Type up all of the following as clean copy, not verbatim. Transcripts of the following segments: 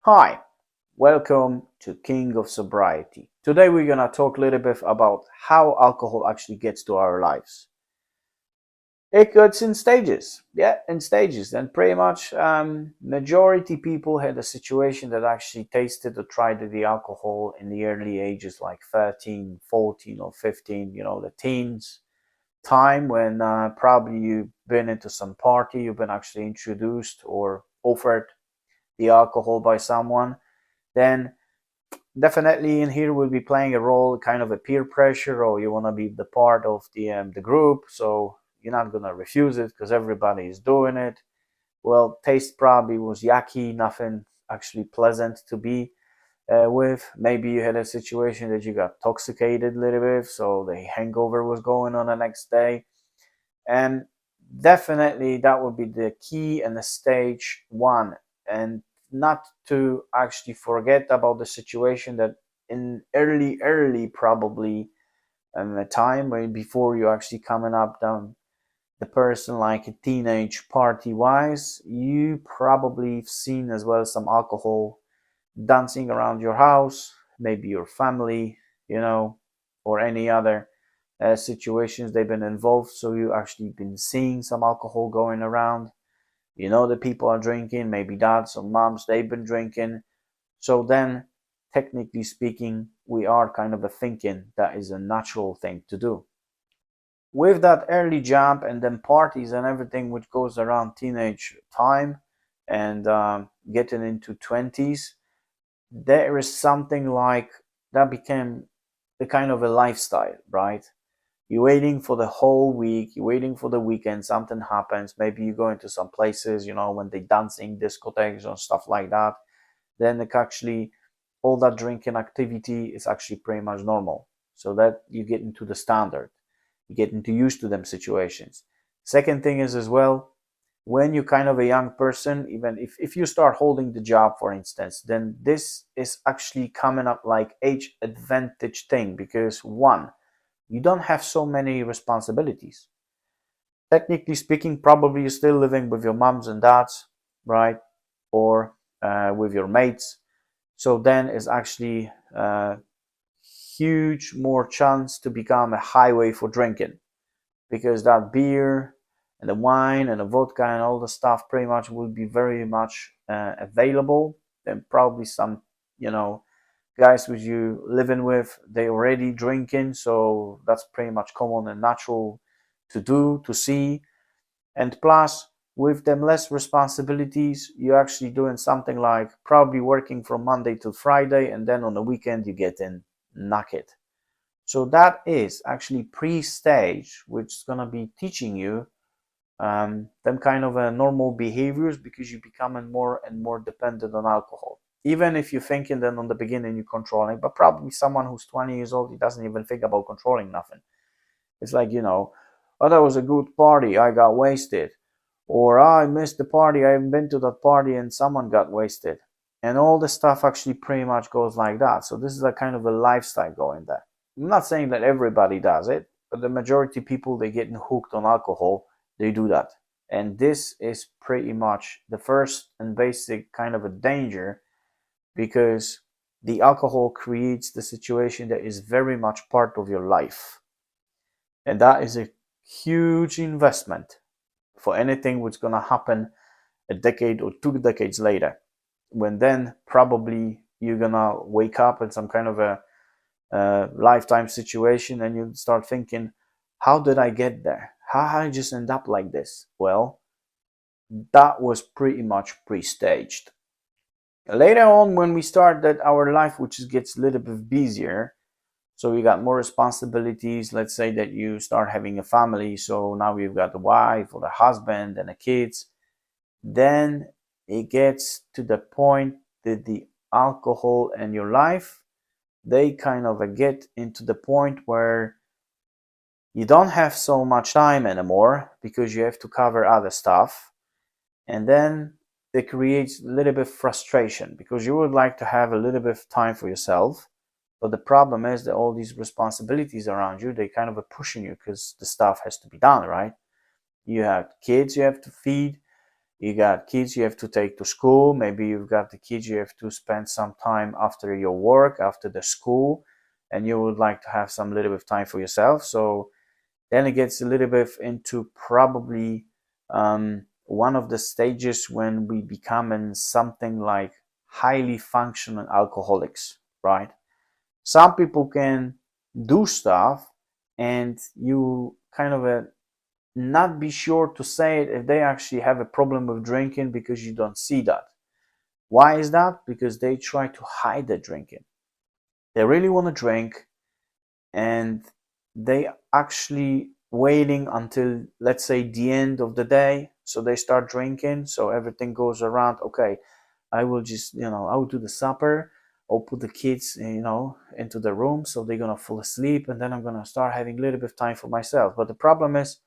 Hi, welcome to King of Sobriety. Today we're gonna talk a little bit about how alcohol actually gets to our lives. It gets in stages, yeah, in stages. And pretty much majority people had a situation that actually tasted or tried the alcohol in the early ages, like 13, 14, or 15. The teens time when probably you've been into some party, you've been actually introduced or offered the alcohol by someone. Then definitely in here will be playing a role, kind of a peer pressure, or you want to be the part of the group, so you're not gonna refuse it because everybody is doing it. Well, taste probably was yucky, nothing actually pleasant to be with. Maybe you had a situation that you got intoxicated a little bit, so the hangover was going on the next day, and definitely that would be the key and the stage one. And not to actually forget about the situation that in early probably the time when before you actually coming up down the person like a teenage party wise, you probably seen as well some alcohol dancing around your house, maybe your family, or any other situations they've been involved. So you actually been seeing some alcohol going around. The people are drinking, maybe dads or moms, they've been drinking. So then, technically speaking, we are kind of a thinking that is a natural thing to do. With that early jump and then parties and everything which goes around teenage time and getting into 20s, there is something like that became the kind of a lifestyle, right? You're waiting for the whole week, you're waiting for the weekend, something happens, maybe you go into some places, when they dancing discotheques or stuff like that, then it actually all that drinking activity is actually pretty much normal. So that you get into the standard, you get into used to them situations. Second thing is as well, when you're kind of a young person, even if you start holding the job, for instance, then this is actually coming up like age advantage thing, because one, you don't have so many responsibilities. Technically speaking, probably you're still living with your moms and dads, right? Or with your mates. So then is actually huge more chance to become a highway for drinking, because that beer and the wine and the vodka and all the stuff pretty much will be very much available. Then probably some, you know, guys with you living with, they already drinking, so that's pretty much common and natural to do, to see. And plus, with them less responsibilities, you're actually doing something like probably working from Monday to Friday, and then on the weekend you get in naked. So that is actually pre-stage, which is gonna be teaching you them kind of normal behaviors, because you're becoming more and more dependent on alcohol. Even if you're thinking that on the beginning you're controlling, but probably someone who's 20 years old, he doesn't even think about controlling nothing. It's like, oh, that was a good party, I got wasted. Or oh, I missed the party, I haven't been to that party and someone got wasted. And all the stuff actually pretty much goes like that. So this is a kind of a lifestyle going there. I'm not saying that everybody does it, but the majority of people, they getting hooked on alcohol, they do that. And this is pretty much the first and basic kind of a danger, because the alcohol creates the situation that is very much part of your life. And that is a huge investment for anything what's going to happen a decade or 2 decades later, when then probably you're going to wake up in some kind of a lifetime situation, and you start thinking, how did I get there? How did I just end up like this? Well, that was pretty much pre-staged. Later on, when we start that our life, which gets a little bit busier, so you got more responsibilities. Let's say that you start having a family, so now you've got the wife or the husband and the kids. Then it gets to the point that the alcohol and your life, they kind of get into the point where you don't have so much time anymore, because you have to cover other stuff. And then it creates a little bit of frustration, because you would like to have a little bit of time for yourself. But the problem is that all these responsibilities around you, they kind of are pushing you, because the stuff has to be done, right? You have kids you have to feed, You got kids you have to take to school. Maybe you've got the kids you have to spend some time after your work, after the school, and you would like to have some little bit of time for yourself. So then it gets a little bit into probably one of the stages when we become in something like highly functional alcoholics, right? Some people can do stuff and you kind of not be sure to say it if they actually have a problem with drinking because you don't see that. Why is that? Because they try to hide the drinking. They really want to drink and they actually waiting until, let's say, the end of the day, so they start drinking, so everything goes around. Okay, I will just, I will do the supper, I'll put the kids, into the room, so they're gonna fall asleep, and then I'm gonna start having a little bit of time for myself. But the problem is,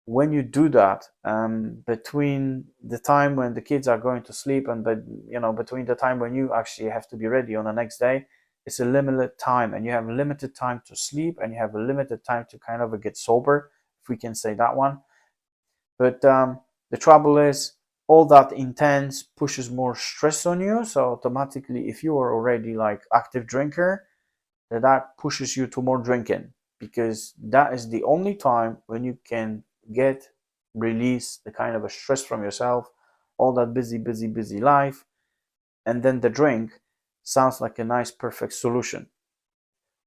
when you do that, between the time when the kids are going to sleep and between the time when you actually have to be ready on the next day, it's a limited time, and you have limited time to sleep, and you have a limited time to kind of get sober, if we can say that one. But the trouble is, all that intense pushes more stress on you. So automatically, if you are already like active drinker, that pushes you to more drinking, because that is the only time when you can release the kind of a stress from yourself, all that busy life, and then the drink sounds like a nice perfect solution.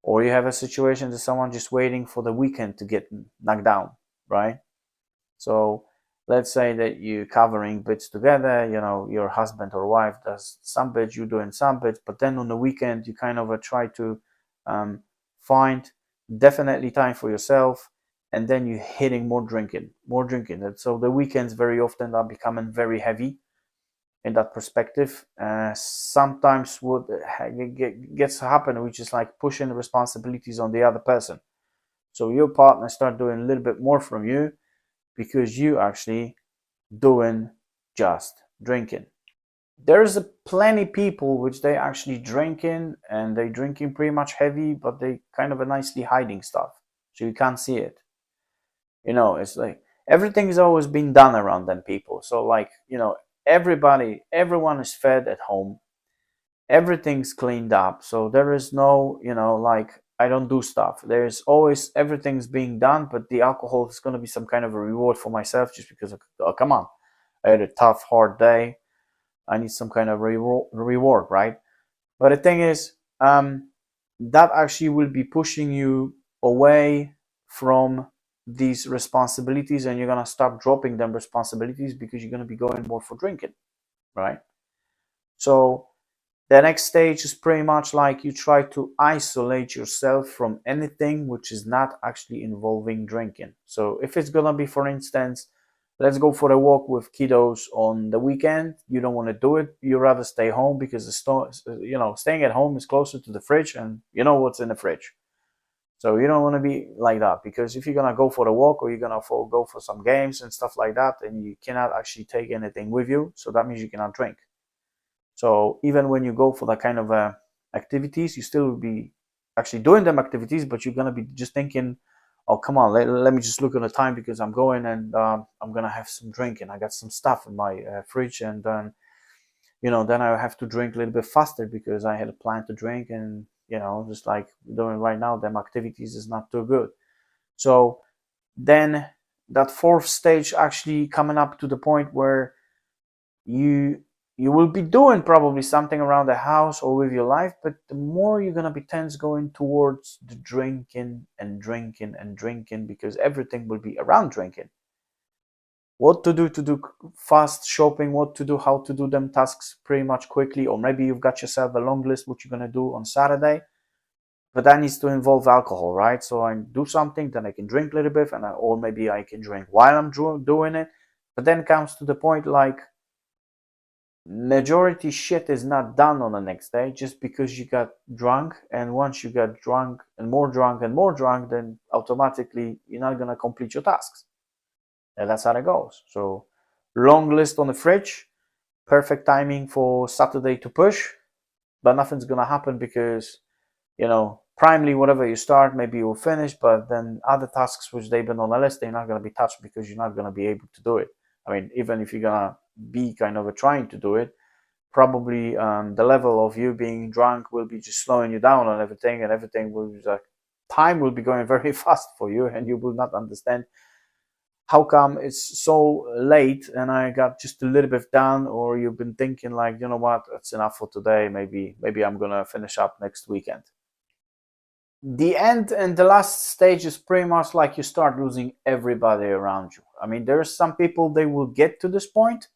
Or you have a situation that someone just waiting for the weekend to get knocked down, right? So let's say that you covering bits together, your husband or wife does some bits, you doing some bits, but then on the weekend you kind of try to find definitely time for yourself, and then you're hitting more drinking. And so the weekends very often are becoming very heavy in that perspective. Sometimes what gets to happen, which is like pushing the responsibilities on the other person. So your partner start doing a little bit more from you because you actually doing just drinking. There's a plenty people which they actually drinking, and they drinking pretty much heavy, but they kind of nicely hiding stuff, so you can't see it. It's like everything is always being done around them people. So like, everyone is fed at home, everything's cleaned up, so there is no, like, I don't do stuff. There's always everything's being done, but the alcohol is going to be some kind of a reward for myself, just because oh, come on, I had a tough hard day, I need some kind of reward, right? But the thing is, that actually will be pushing you away from these responsibilities, and you're going to start dropping them responsibilities because you're going to be going more for drinking, right? So the next stage is pretty much like you try to isolate yourself from anything which is not actually involving drinking. So if it's gonna be, for instance, let's go for a walk with kiddos on the weekend, you don't want to do it, you rather stay home, because staying at home is closer to the fridge, and you know what's in the fridge. So you don't want to be like that, because if you're gonna go for a walk, or you're gonna go for some games and stuff like that, then you cannot actually take anything with you, so that means you cannot drink. So even when you go for that kind of activities, you still will be actually doing them activities, but you're gonna be just thinking, oh, come on, let me just look at the time, because I'm going, and I'm gonna have some drink, and I got some stuff in my fridge, and then then I have to drink a little bit faster because I had a plan to drink, and just like doing right now, them activities is not too good. So then that fourth stage actually coming up to the point where you will be doing probably something around the house or with your life, but the more you're going to be tense going towards the drinking and drinking and drinking, because everything will be around drinking. What to do fast shopping, what to do, how to do them tasks pretty much quickly, or maybe you've got yourself a long list what you're going to do on Saturday, but that needs to involve alcohol, right? So I do something, then I can drink a little bit, or maybe I can drink while I'm doing it. But then comes to the point like, majority shit is not done on the next day just because you got drunk, and once you get drunk and more drunk and more drunk, then automatically you're not going to complete your tasks, and that's how it goes. So long list on the fridge, perfect timing for Saturday to push, but nothing's going to happen because primarily whatever you start, maybe you'll finish, but then other tasks which they've been on the list, they're not going to be touched because you're not going to be able to do it. I mean, even if you're gonna be kind of trying to do it, probably the level of you being drunk will be just slowing you down on everything, and everything will be like, time will be going very fast for you, and you will not understand how come it's so late and I got just a little bit done, or you've been thinking like, you know what, that's enough for today. Maybe I'm gonna finish up next weekend. The end and the last stage is pretty much like you start losing everybody around you. I mean, there are some people they will get to this point,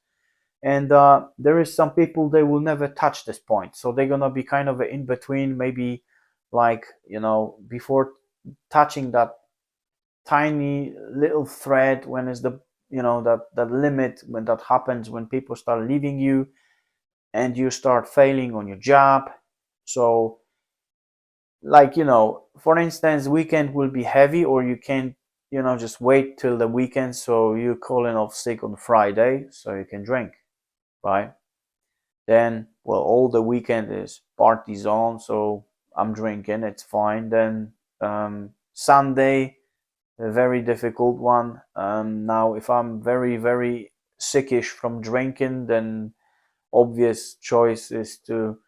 and there is some people they will never touch this point. So they're gonna be kind of in between, maybe like, you know, before touching that tiny little thread, when is the, you know, that limit, when that happens, when people start leaving you and you start failing on your job. So like, you know, for instance, weekend will be heavy, or you can't, you know, just wait till the weekend, so you calling off sick on Friday so you can drink, right? Then, well, all the weekend is parties on, so I'm drinking, it's fine. Then Sunday, a very difficult one. Now if I'm very sickish from drinking, then obvious choice is to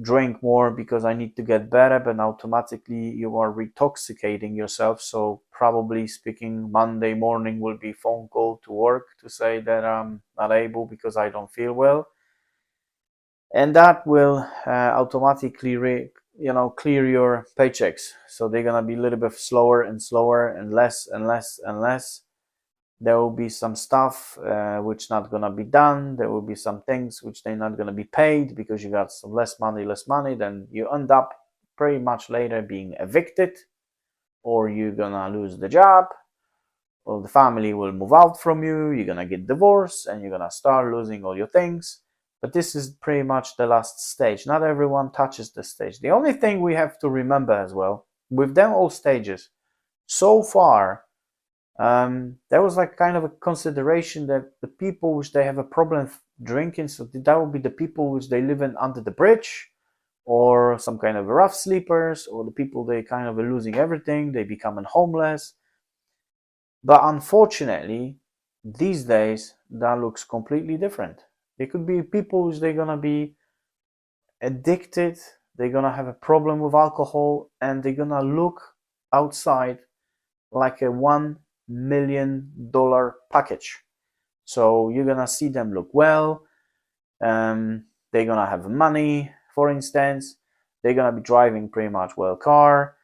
drink more because I need to get better, but automatically you are retoxicating yourself. So probably speaking, Monday morning will be phone call to work to say that I'm not able because I don't feel well, and that will automatically clear your paychecks. So they're gonna be a little bit slower and slower, and less and less and less. There will be some stuff which not gonna be done. There will be some things which they're not gonna be paid because you got some less money. Then you end up pretty much later being evicted, or you're gonna lose the job, or the family will move out from you. You're gonna get divorced, and you're gonna start losing all your things. But this is pretty much the last stage. Not everyone touches this stage. The only thing we have to remember as well, with them all stages, so far, there was like kind of a consideration that the people which they have a problem drinking, so that would be the people which they live in under the bridge, or some kind of rough sleepers, or the people they kind of are losing everything, they becoming homeless. But unfortunately, these days, that looks completely different. There could be people which they're gonna be addicted, they're gonna have a problem with alcohol, and they're gonna look outside like a $1 million package. So you're gonna see them look well, they're gonna have money, for instance, they're gonna be driving pretty much well car,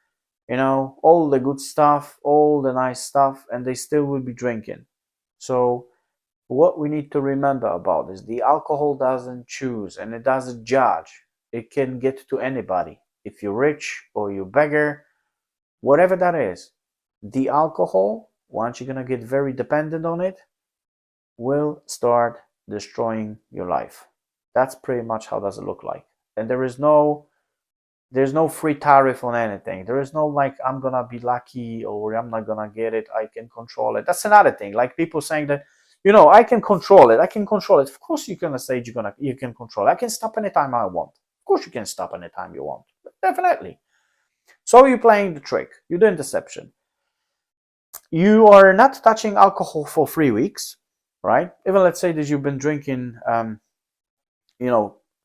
you know, all the good stuff, all the nice stuff, and they still will be drinking. So what we need to remember about is the alcohol doesn't choose and it doesn't judge. It can get to anybody. If you're rich or you're beggar, whatever that is, the alcohol, once you're gonna get very dependent on it, will start destroying your life. That's pretty much how does it look like. And there's no free tariff on anything. There is no like, I'm gonna be lucky or I'm not gonna get it, I can control it. That's another thing. Like people saying that, you know, I can control it. Of course you're gonna say you can control it. I can stop anytime I want. Of course you can stop anytime you want. Definitely. So you're playing the trick. You're doing deception. You are not touching alcohol for 3 weeks, right? Even let's say that you've been drinking,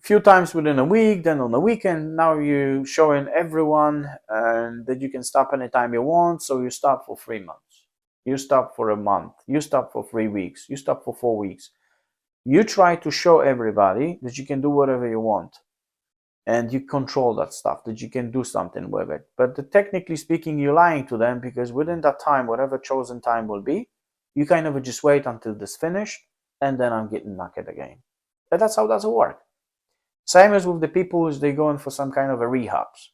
few times within a week, then on the weekend, now you're showing everyone that you can stop anytime you want. So you stop for 3 months, you stop for a month, you stop for 3 weeks, you stop for 4 weeks. You try to show everybody that you can do whatever you want, and you control that stuff, that you can do something with it. But technically speaking, you're lying to them, because within that time, whatever chosen time will be, you kind of just wait until this finished, and then I'm getting knackered again. But that's how it doesn't work. Same as with the people who's they going for some kind of a rehabs.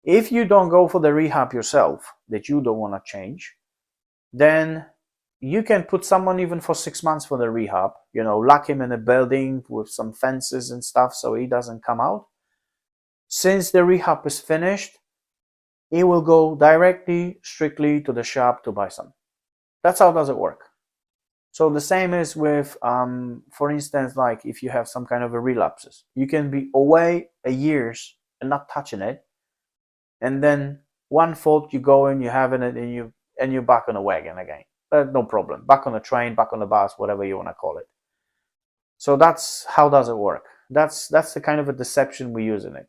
If you don't go for the rehab yourself, that you don't want to change, then you can put someone even for 6 months for the rehab, lock him in a building with some fences and stuff so he doesn't come out. Since the rehab is finished, he will go directly, strictly to the shop to buy some. That's how does it work. So the same is with, for instance, like if you have some kind of a relapses, you can be away a years and not touching it, and then one fault you go in, you having it, and you're back on the wagon again. No problem. Back on the train, back on the bus, whatever you want to call it. So that's how does it work. That's the kind of a deception we use in it.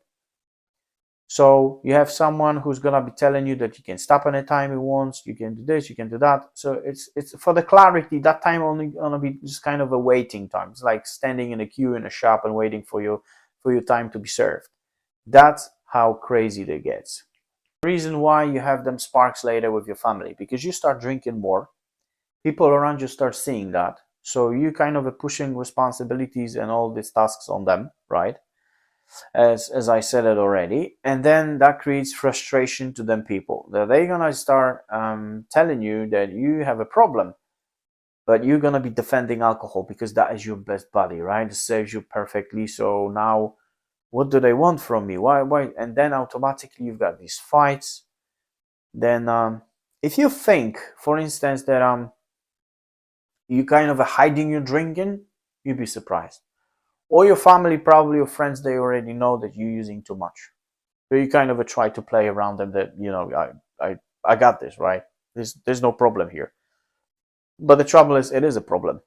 So you have someone who's gonna be telling you that you can stop anytime you want, you can do this, you can do that. So it's for the clarity, that time only gonna be just kind of a waiting time. It's like standing in a queue in a shop and waiting for your time to be served. That's how crazy it gets. The reason why you have them sparks later with your family, because you start drinking more, people around you start seeing that. So you kind of are pushing responsibilities and all these tasks on them, right? As I said it already, and then that creates frustration to them people. They're gonna start telling you that you have a problem, but you're gonna be defending alcohol because that is your best buddy, right? It serves you perfectly. So now, what do they want from me? Why? And then automatically you've got these fights. Then, if you think, for instance, that you kind of hiding your drinking, you'd be surprised. Or your family, probably your friends, they already know that you're using too much. So you kind of try to play around them that, I got this, right? There's no problem here. But the trouble is, it is a problem.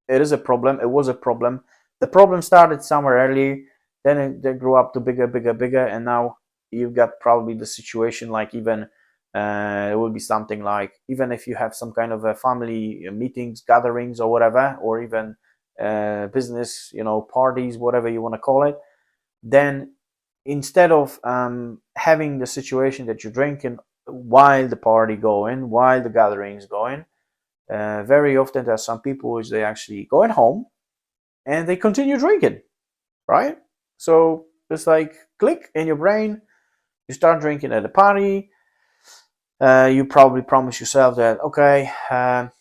It is a problem. It was a problem. The problem started somewhere early, then it grew up to bigger, bigger, bigger, and now you've got probably the situation like even it will be something like even if you have some kind of a family meetings, gatherings, or whatever, or even business, parties, whatever you want to call it, then instead of having the situation that you're drinking while the party going, while the gathering is going, very often there are some people which they actually going home and they continue drinking, right? So it's like click in your brain, you start drinking at a party. You probably promise yourself that, okay,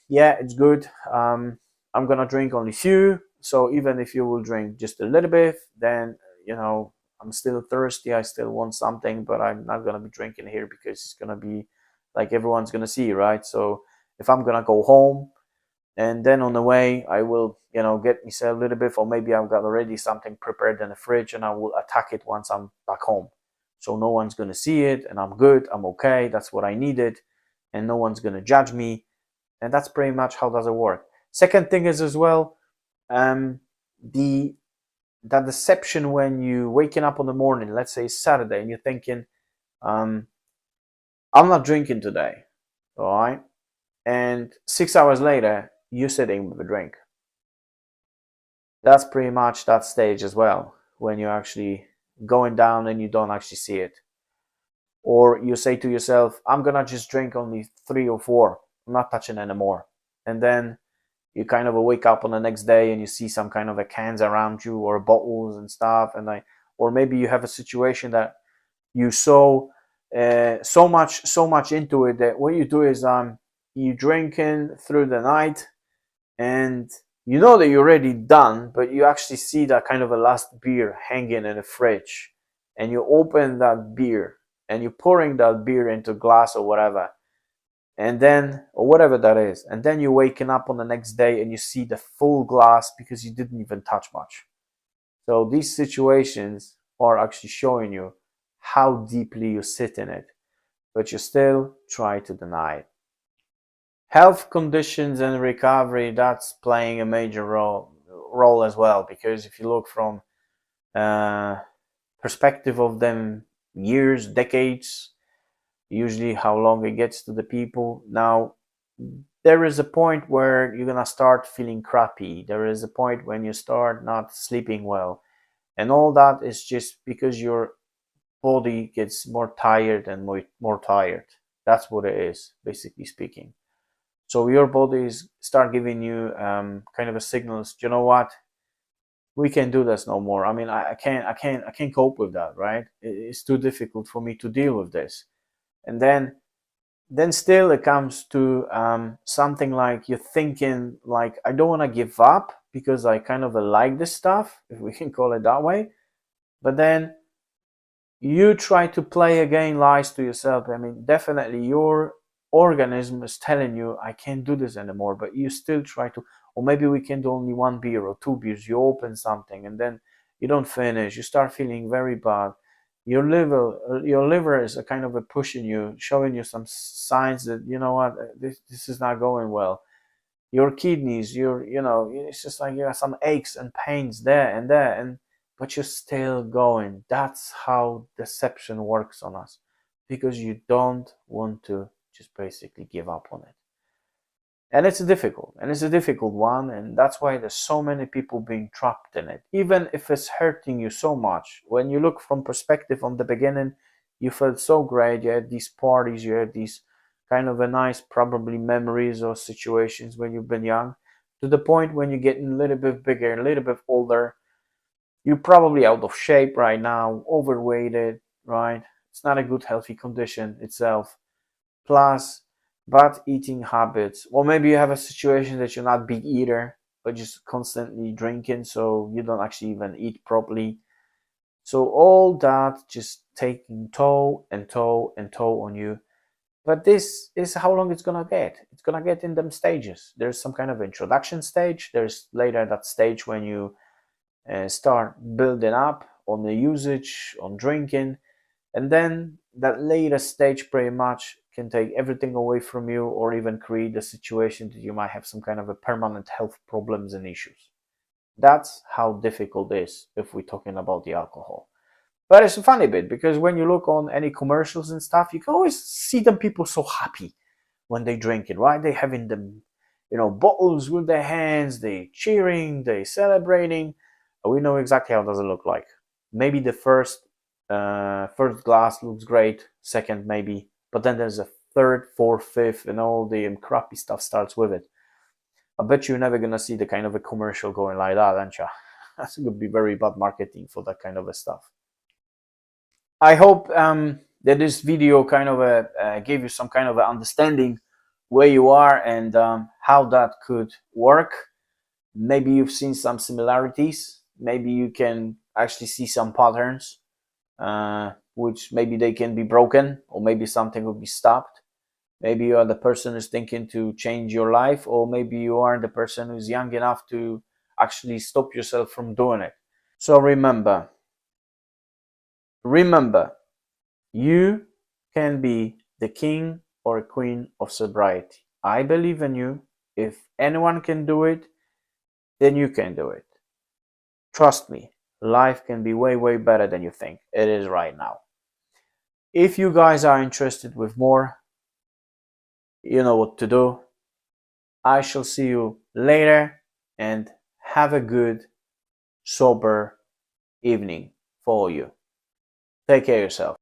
yeah, it's good. I'm gonna drink only few. So even if you will drink just a little bit, then I'm still thirsty. I still want something, but I'm not gonna be drinking here because it's gonna be like everyone's gonna see, right? So if I'm gonna go home, and then on the way I will, get myself a little bit, or maybe I've got already something prepared in the fridge, and I will attack it once I'm back home. So no one's gonna see it, and I'm good. I'm okay. That's what I needed, and no one's gonna judge me. And that's pretty much how does it work. Second thing is as well, the that deception when you waking up on the morning, let's say Saturday, and you're thinking, I'm not drinking today, all right, and 6 hours later you're sitting with a drink. That's pretty much that stage as well, when you're actually going down and you don't actually see it. Or you say to yourself, I'm gonna just drink only 3 or 4, I'm not touching anymore. And then you kind of wake up on the next day and you see some kind of a cans around you or bottles and stuff, and or maybe you have a situation that you so much into it that what you do is you drinking through the night, and you know that you're already done, but you actually see that kind of a last beer hanging in the fridge, and you open that beer and you're pouring that beer into a glass or whatever, and then, or whatever that is, and then you're waking up on the next day and you see the full glass because you didn't even touch much. So these situations are actually showing you how deeply you sit in it, but you still try to deny it. Health conditions and recovery, that's playing a major role as well, because if you look from perspective of them years, decades, usually how long it gets to the people. Now, there is a point where you're gonna start feeling crappy. There is a point when you start not sleeping well, and all that is just because your body gets more tired and more tired. That's what it is, basically speaking. So your bodies start giving you kind of a signals. You know what? We can't do this no more. I mean, I can't cope with that, right? It's too difficult for me to deal with this. And then still it comes to something like you're thinking like, I don't want to give up because I kind of like this stuff, if we can call it that way. But then you try to play again lies to yourself. I mean, definitely your organism is telling you, I can't do this anymore, but you still try to, or maybe we can do only 1 beer or 2 beers. You open something and then you don't finish. You start feeling very bad. Your liver is a kind of a pushing you, showing you some signs that, you know what, this is not going well. Your kidneys, it's just like you have some aches and pains there and there, and but you're still going. That's how deception works on us, because you don't want to just basically give up on it. And it's a difficult one, and that's why there's so many people being trapped in it, even if it's hurting you so much. When you look from perspective on the beginning, you felt so great, you had these parties, you had these kind of a nice probably memories or situations when you've been young, to the point when you're getting a little bit bigger, a little bit older, you're probably out of shape right now, overweighted, right? It's not a good healthy condition itself. Plus bad eating habits, or maybe you have a situation that you're not big eater but just constantly drinking, so you don't actually even eat properly. So all that just taking toll and toll and toll on you. But this is how long it's gonna get in them stages. There's some kind of introduction stage, there's later that stage when you start building up on the usage, on drinking, and then that later stage pretty much can take everything away from you, or even create a situation that you might have some kind of a permanent health problems and issues. That's how difficult it is if we're talking about the alcohol. But it's a funny bit, because when you look on any commercials and stuff, you can always see them people so happy when they drink it, right? They having them, bottles with their hands, they cheering, they celebrating. We know exactly how does it look like. Maybe the first glass looks great, second maybe, but then there's a third, fourth, fifth, and all the crappy stuff starts with it. I bet you're never gonna see the kind of a commercial going like that, aren't you? That's gonna be very bad marketing for that kind of a stuff. I hope that this video kind of gave you some kind of a understanding where you are, and how that could work. Maybe you've seen some similarities. Maybe you can actually see some patterns, which maybe they can be broken, or maybe something will be stopped. Maybe you are the person who's thinking to change your life, or maybe you are the person who's young enough to actually stop yourself from doing it. So remember, you can be the king or queen of sobriety. I believe in you. If anyone can do it, then you can do it. Trust me, life can be way, way better than you think it is right now. If you guys are interested with more, you know what to do. I shall see you later, and have a good, sober evening for you. Take care of yourself.